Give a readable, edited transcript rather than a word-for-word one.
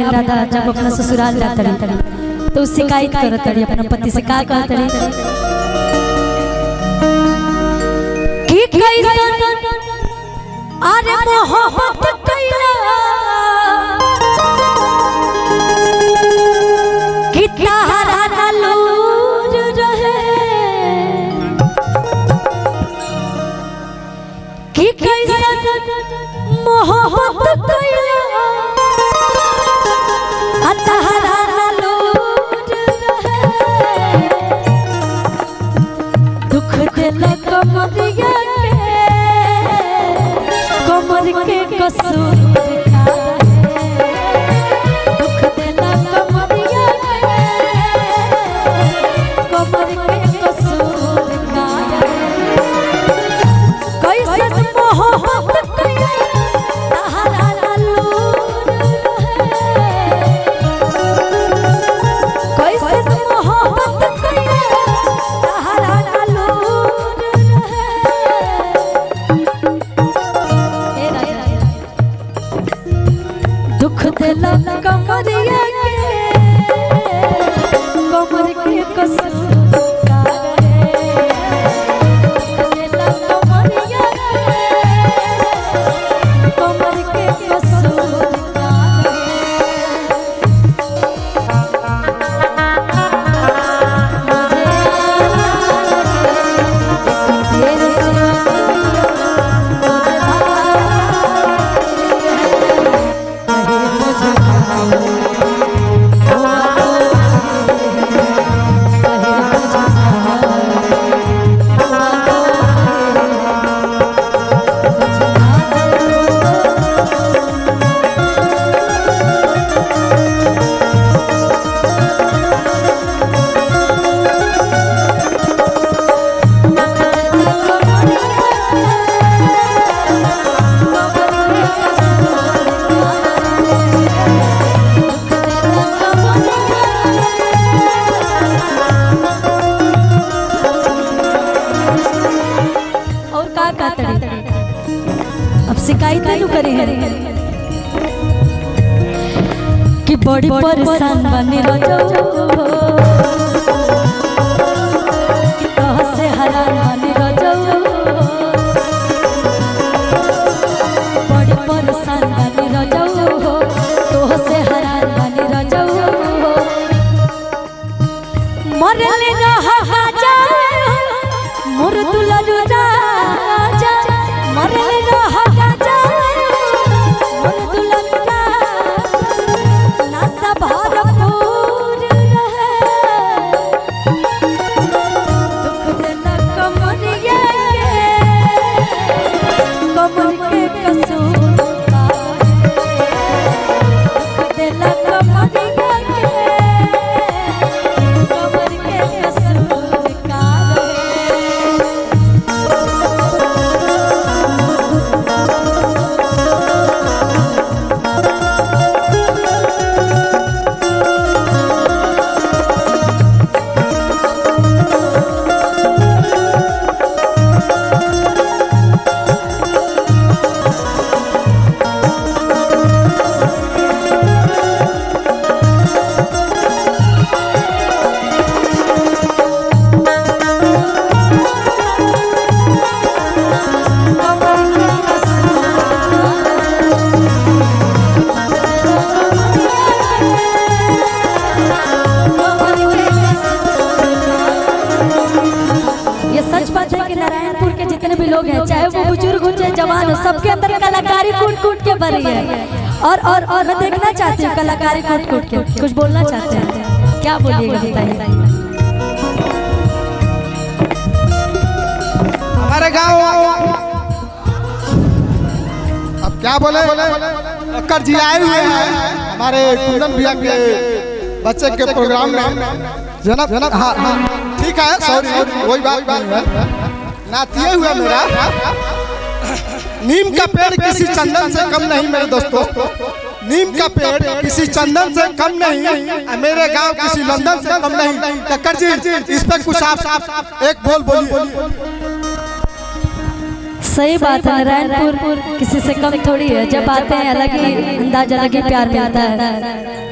बहन राधा जब अपना ससुराल जाता रही तो शिकायत करत रही अपना पति से, का कहत रही कि कैसन अरे मोहब्बत कैला कि तारा नलूर रहे कि कैसन मोहब्बत कैला तारा नलूर रहे दुख दिल कमरिया कमर के कसूर दुख देला कमरिया कमर के कसूर कैसे मोहब्बत कैला तारा नलूर रहे कैसे मोहब्बत कैला तारा नलूर दुख दिला कमरिया कमर के कसूर दिला कमरिया कमर के कसूर अब शिकायत नहीं करे हैं कि बड़ी परेशान बने रहो कि तह से हरान बने रहो बड़ी परेशान बने रहो तह से हरान बने रहो मरले रहा जा मोर दुलारू राजा मरले रहा जा मोर दुलारू राजा नासा भरपूर रहे दुख देला कमरिया कमर के कसूर दुख देला कमरिया कमर के कसूर का लोग हैं, चाहे वो बुजुर्ग हो चाहे जवान हो, सबके अंदर कलाकारी कूट कूट के भरी है। और मैं देखना चाहती हूँ कलाकारी कूट कूट के। कुछ बोलना चाहते हैं, क्या बोलिएगा बताइए। हमारे गांव अब क्या बोले अक्कर जी आए हुए हैं हमारे कुंदन भैया के बच्चे के प्रोग्राम में। जनाब हाँ ठीक है, सॉरी वही बात नहीं है, नातिए हुआ मेरा। नीम का पेड़ किसी चंदन से कम नहीं मेरे दोस्तों, नीम का पेड़ किसी चंदन से कम नहीं, मेरे गांव किसी लंदन से कम नहीं। अक्कर जी इस पर कुछ आप एक बोल बोलिए। सही बात है, नारायणपुर किसी से कम थोड़ी है। जब आते हैं अलग ही अंदाज, अलग ही प्यार मिलता है।